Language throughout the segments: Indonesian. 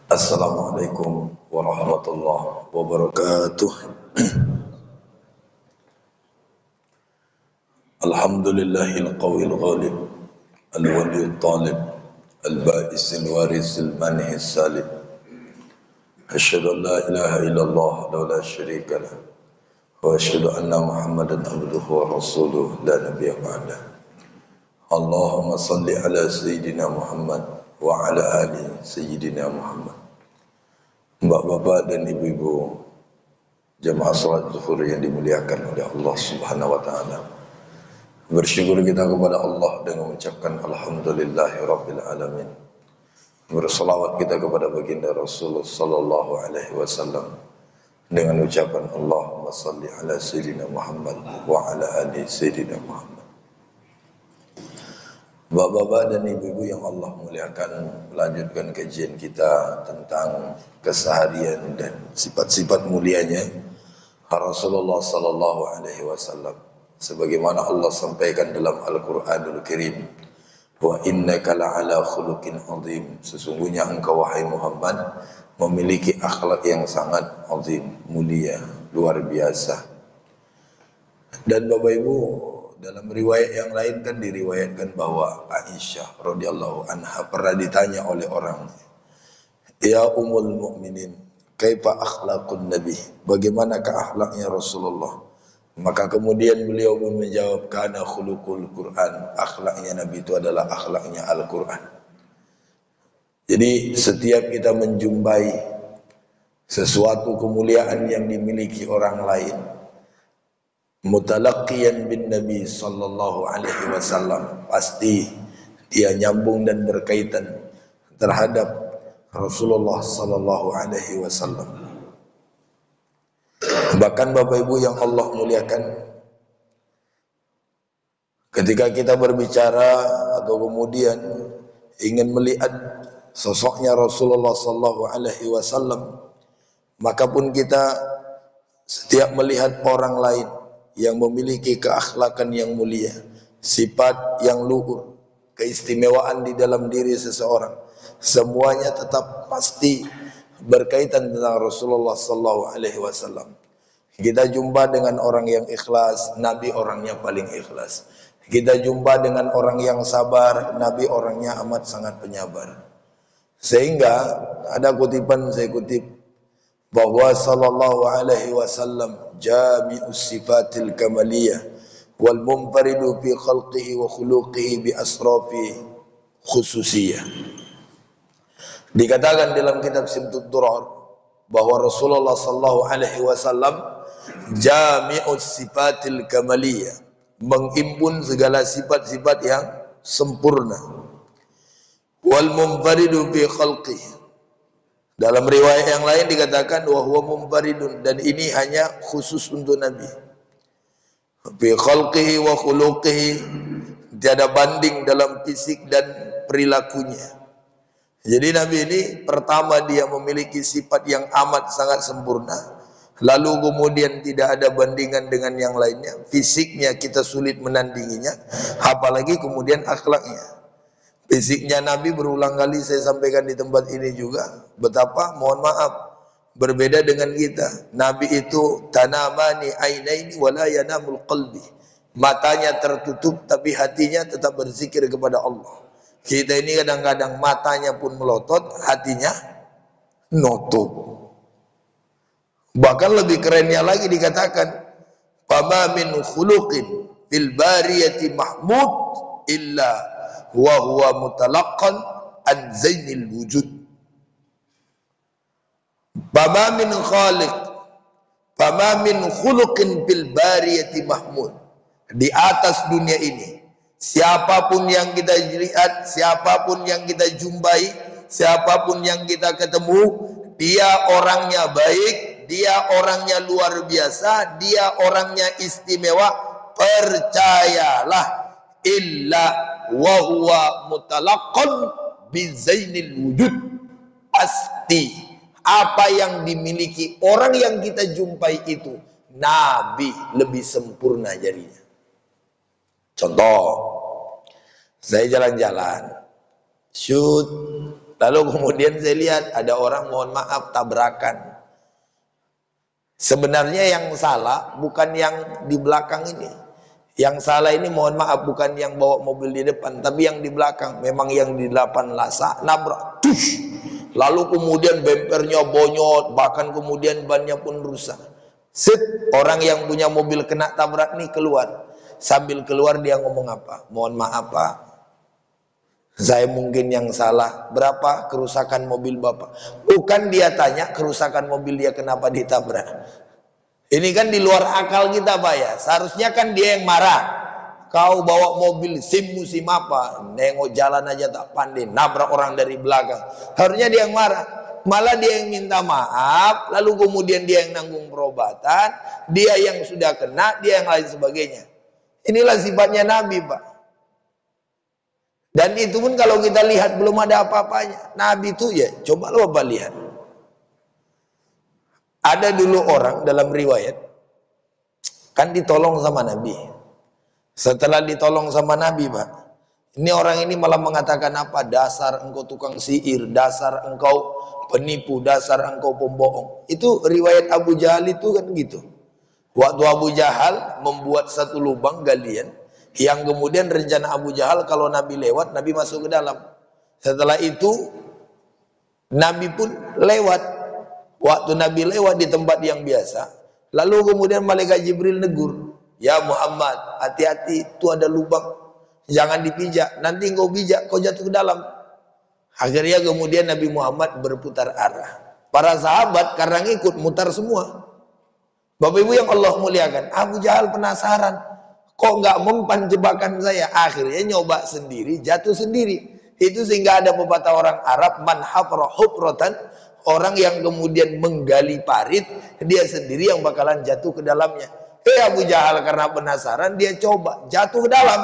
Assalamualaikum warahmatullahi wabarakatuh. Alhamdulillahil qawil ghalib, al-waliyul talib, al-ba'isil warisil manihis salib. Asyhadu an la ilaha illallah wa la syarika lah, wa asyhadu anna Muhammadan abduhu wa rasuluhu la nabiyya ba'dah. Allahumma salli ala sayyidina Muhammad wa ala ali sayyidina Muhammad. Bapak-bapak dan ibu-ibu jemaah salat zuhur yang dimuliakan oleh Allah Subhanahu wa taala. Bersyukur kita kepada Allah dengan mengucapkan alhamdulillahirabbil alamin. Berselawat kita kepada baginda Rasulullah sallallahu alaihi wasallam dengan ucapan Allahumma salli ala sayyidina Muhammad wa ala ali sayyidina Muhammad. Bapak-bapak dan ibu-ibu yang Allah muliakan, melanjutkan kajian kita tentang keseharian dan sifat-sifat mulianya Rasulullah sallallahu alaihi wasallam. Sebagaimana Allah sampaikan dalam Al-Qur'anul Karim, wa innaka la'ala khuluqin azim. Sesungguhnya engkau wahai Muhammad memiliki akhlak yang sangat azim, mulia, luar biasa. Dan Bapak Ibu, dalam riwayat yang lain kan diriwayatkan bahwa Aisyah radhiyallahu anha pernah ditanya oleh orang, "Ya Ummul Mukminin, kaifa akhlaqun Nabi?" Bagaimanakah akhlaknya Rasulullah? Maka kemudian beliau pun menjawab, "Kana khuluqul Quran." Akhlaknya Nabi itu adalah akhlaknya Al-Quran. Jadi setiap kita menjumpai sesuatu kemuliaan yang dimiliki orang lain, mutalaqqiyan bin Nabi sallallahu alaihi wasallam, pasti dia nyambung dan berkaitan terhadap Rasulullah sallallahu alaihi wasallam. Bahkan Bapak Ibu yang Allah muliakan, ketika kita berbicara atau kemudian ingin melihat sosoknya Rasulullah sallallahu alaihi wasallam, maka pun kita setiap melihat orang lain yang memiliki keakhlakan yang mulia, sifat yang luhur, keistimewaan di dalam diri seseorang, semuanya tetap pasti berkaitan tentang Rasulullah sallallahu alaihi wasallam. Kita jumpa dengan orang yang ikhlas, Nabi orangnya paling ikhlas. Kita jumpa dengan orang yang sabar, Nabi orangnya amat sangat penyabar. Sehingga ada kutipan saya kutip bahwa sallallahu alaihi wasallam jami'us sifatil kamaliyah wal munfaridu fi khalqihi wa khuluqihi bi asrafi khususiyah. Dikatakan dalam kitab Simtud Durar bahwa Rasulullah sallallahu alaihi wasallam jami'us sifatil kamaliyah, menghimpun segala sifat-sifat yang sempurna, wal munfaridu fi khalqihi. Dalam riwayat yang lain dikatakan wa huwa munfaridun, dan ini hanya khusus untuk Nabi. Fi khalqihi wa khuluqihi, tiada banding dalam fisik dan perilakunya. Jadi Nabi ini pertama dia memiliki sifat yang amat sangat sempurna, lalu kemudian tidak ada bandingan dengan yang lainnya. Fisiknya kita sulit menandinginya, apalagi kemudian akhlaknya. Fisiknya Nabi berulang kali saya sampaikan di tempat ini juga, betapa mohon maaf berbeda dengan kita. Nabi itu tanamani ainaini wala yanamul qalbi. Matanya tertutup tapi hatinya tetap berzikir kepada Allah. Kita ini kadang-kadang matanya pun melotot, hatinya nutup. Bahkan lebih kerennya lagi dikatakan, "Fama min khuluqin fil bariyati mahmud illa wa huwa mutalaqqan an zainil wujud." Fama min khaliq, fama min khuluqin fil bariyati mahmud. Di atas dunia ini, siapapun yang kita lihat, siapapun yang kita jumpai, siapapun yang kita ketemu, dia orangnya baik, dia orangnya luar biasa, dia orangnya istimewa, percayalah, illa wa huwa mutalaqqan bizainil wujud. Pasti apa yang dimiliki orang yang kita jumpai itu, Nabi lebih sempurna jadinya. Contoh, saya jalan-jalan, shoot, Lalu kemudian saya lihat ada orang, mohon maaf, tabrakan. Sebenarnya yang salah bukan yang di belakang ini. Yang salah ini, mohon maaf, bukan yang bawa mobil di depan, tapi yang di belakang. Memang yang di depan lasa, nabrak. Tush! Lalu kemudian bempernya bonyot, bahkan kemudian bannya pun rusak. Set, orang yang punya mobil kena tabrak nih keluar. Sambil keluar dia ngomong apa? Mohon maaf Pak, saya mungkin yang salah. Berapa kerusakan mobil Bapak? Bukan dia tanya kerusakan mobil dia kenapa ditabrak. Ini kan di luar akal kita Pak ya. Seharusnya kan dia yang marah. Kau bawa mobil SIM musim apa? Nengok jalan aja tak pandai, nabrak orang dari belakang. Harusnya dia yang marah. Malah dia yang minta maaf, lalu kemudian dia yang nanggung perobatan, dia yang sudah kena, dia yang lain sebagainya. Inilah sifatnya Nabi Pak. Dan itu pun kalau kita lihat belum ada apa-apanya. Nabi itu ya, coba lo Bapak lihat. Ada dulu orang dalam riwayat, kan ditolong sama Nabi. Setelah ditolong sama Nabi Pak, ini orang ini malah mengatakan apa? Dasar engkau tukang sihir, dasar engkau penipu, dasar engkau pembohong. Itu riwayat Abu Jahal itu kan gitu. Waktu Abu Jahal membuat satu lubang galian, yang kemudian rencana Abu Jahal kalau Nabi lewat, Nabi masuk ke dalam. Setelah itu Nabi pun lewat. Waktu Nabi lewat di tempat yang biasa, lalu kemudian malaikat Jibril negur, ya Muhammad, hati-hati, itu ada lubang, jangan dipijak, nanti engkau bijak, kau jatuh ke dalam. Akhirnya kemudian Nabi Muhammad berputar arah. Para sahabat karena ngikut mutar semua. Bapak Ibu yang Allah muliakan, Abu Jahal penasaran, kok nggak mempan jebakan saya? Akhirnya nyoba sendiri, jatuh sendiri. Itu sehingga ada pepatah orang Arab, man hafra hufratan, orang yang kemudian menggali parit, dia sendiri yang bakalan jatuh ke dalamnya. Abu Jahal karena penasaran, dia coba jatuh ke dalam.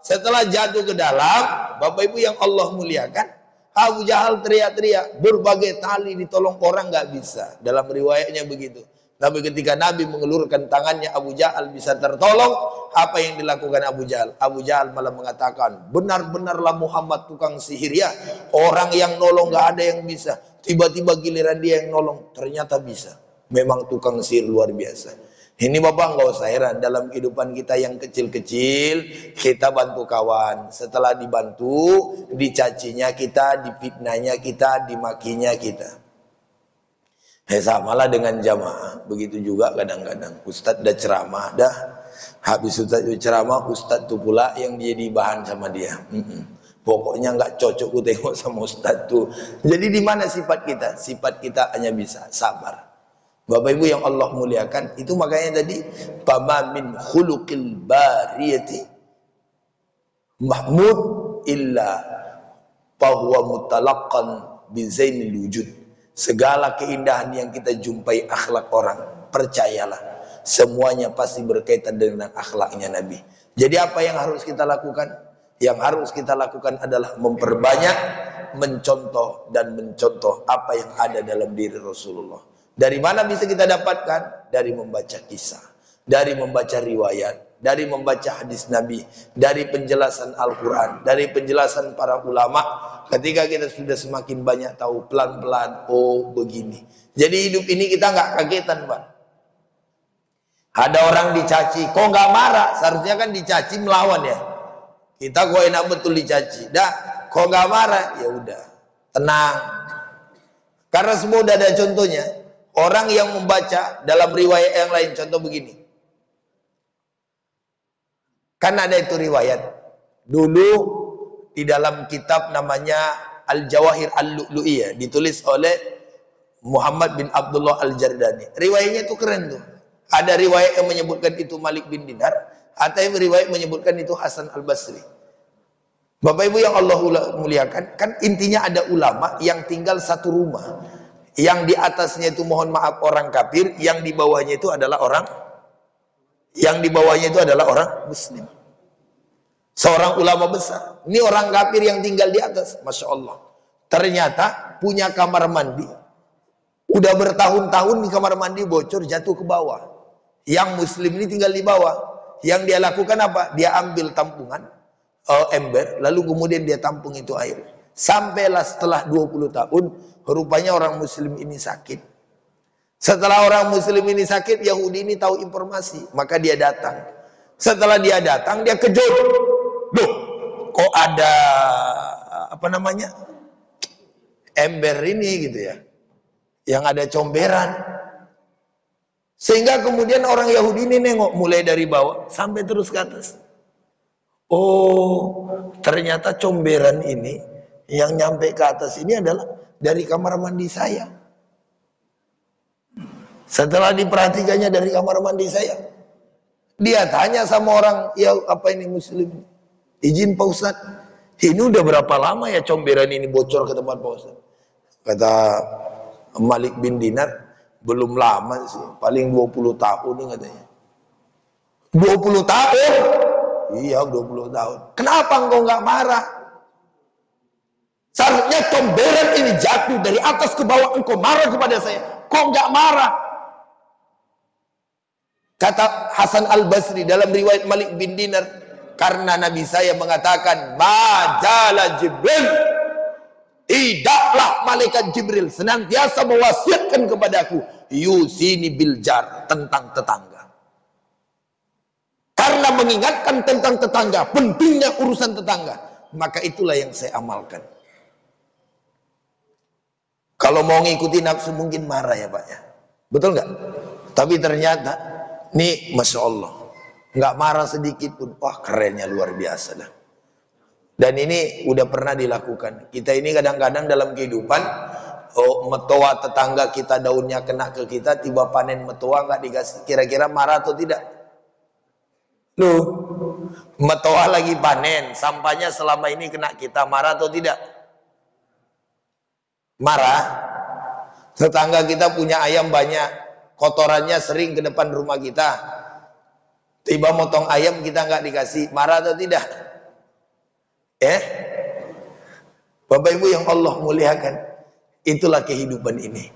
Setelah jatuh ke dalam, Bapak Ibu yang Allah muliakan, Abu Jahal teriak-teriak, berbagai tali ditolong orang nggak bisa. Dalam riwayatnya begitu. Tapi ketika Nabi mengelurkan tangannya, Abu Jahal bisa tertolong. Apa yang dilakukan Abu Jahal? Abu Jahal malah mengatakan, benar-benarlah Muhammad tukang sihir ya. Orang yang nolong gak ada yang bisa. Tiba-tiba giliran dia yang nolong, ternyata bisa. Memang tukang sihir luar biasa. Ini Bapak nggak usah heran, dalam kehidupan kita yang kecil-kecil, kita bantu kawan. Setelah dibantu, dicacinya kita, difitnahnya kita, dimakinya kita. Samalah dengan jamaah. Begitu juga kadang-kadang Ustadz dah ceramah dah, habis Ustadz ceramah, Ustadz tu pula yang jadi bahan sama dia. Pokoknya nggak cocok ku tengok sama Ustadz tu. Jadi di mana sifat kita? Sifat kita hanya bisa sabar. Bapak Ibu yang Allah muliakan, itu makanya tadi fama min khuluqil bariyati mahmud illa fahuwa mutalaqqan bi zainil wujud. Segala keindahan yang kita jumpai akhlak orang, percayalah, semuanya pasti berkaitan dengan akhlaknya Nabi. Jadi apa yang harus kita lakukan? Yang harus kita lakukan adalah memperbanyak, mencontoh dan mencontoh apa yang ada dalam diri Rasulullah. Dari mana bisa kita dapatkan? Dari membaca kisah, dari membaca riwayat, dari membaca hadis Nabi, dari penjelasan Al-Quran, dari penjelasan para ulama. Ketika kita sudah semakin banyak tahu, pelan-pelan, oh begini. Jadi hidup ini kita nggak kagetan Pak. Ada orang dicaci, kok nggak marah? Seharusnya kan dicaci melawan ya. Kita kok enak betul dicaci. Dah, kok nggak marah? Ya udah, tenang. Karena semua udah ada contohnya. Orang yang membaca dalam riwayat yang lain, contoh begini. Kan ada itu riwayat. Dulu di dalam kitab namanya Al-Jawahir Al-Lu'lu'iyah, ditulis oleh Muhammad bin Abdullah Al-Jardani. Riwayatnya itu keren tuh. Ada riwayat yang menyebutkan itu Malik bin Dinar, atau yang riwayat menyebutkan itu Hasan Al-Basri. Bapak Ibu yang Allah muliakan, kan intinya ada ulama yang tinggal satu rumah. Yang di atasnya itu mohon maaf orang kafir, yang di bawahnya itu adalah orang Muslim. Seorang ulama besar. Ini orang kafir yang tinggal di atas. Masya Allah. Ternyata punya kamar mandi. Udah bertahun-tahun di kamar mandi bocor, jatuh ke bawah. Yang Muslim ini tinggal di bawah. Yang dia lakukan apa? Dia ambil tampungan, ember, lalu kemudian dia tampung itu air. Sampailah setelah 20 tahun, rupanya orang muslim ini sakit. Setelah orang muslim ini sakit, Yahudi ini tahu informasi, maka dia datang. Setelah dia datang, dia kejut. Loh, kok ada apa namanya? Ember ini gitu ya. Yang ada comberan. Sehingga kemudian orang Yahudi ini nengok mulai dari bawah sampai terus ke atas. Oh, ternyata comberan ini yang nyampe ke atas ini adalah dari kamar mandi saya. Setelah diperhatikannya dari kamar mandi saya, dia tanya sama orang, ya apa ini muslim? Izin Pak Ustadz, ini udah berapa lama ya comberan ini bocor ke tempat Pak Ustadz? Kata Malik bin Dinar, belum lama sih, paling 20 tahun nih katanya. 20 tahun? Iya 20 tahun. Kenapa engkau nggak marah? Seharusnya comberan ini jatuh dari atas ke bawah, engkau marah kepada saya. Kok nggak marah? Kata Hasan Al-Basri dalam riwayat Malik bin Dinar, karena Nabi saya mengatakan, Majala Jibril, tidaklah malaikat Jibril senantiasa mewasiatkan kepadaku, yusini biljar, tentang tetangga. Karena mengingatkan tentang tetangga, pentingnya urusan tetangga, maka itulah yang saya amalkan. Kalau mau ngikuti nafsu mungkin marah ya Pak ya, betul nggak? Tapi ternyata nih Masya Allah, nggak marah sedikit pun, wah kerennya luar biasa dah. Dan ini udah pernah dilakukan. Kita ini kadang-kadang dalam kehidupan, metoa tetangga kita daunnya kena ke kita, tiba panen metoa nggak dikasih, kira-kira marah atau tidak? Loh, metoa lagi panen, sampahnya selama ini kena kita, marah atau tidak? Marah. Tetangga kita punya ayam banyak, kotorannya sering ke depan rumah kita, tiba motong ayam kita nggak dikasih, marah atau tidak? Bapak Ibu yang Allah muliakan, itulah kehidupan ini.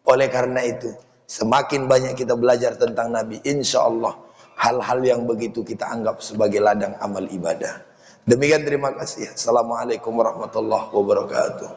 Oleh karena itu, semakin banyak kita belajar tentang Nabi, insya Allah hal-hal yang begitu kita anggap sebagai ladang amal ibadah. Demikian, terima kasih. Assalamualaikum warahmatullahi wabarakatuh.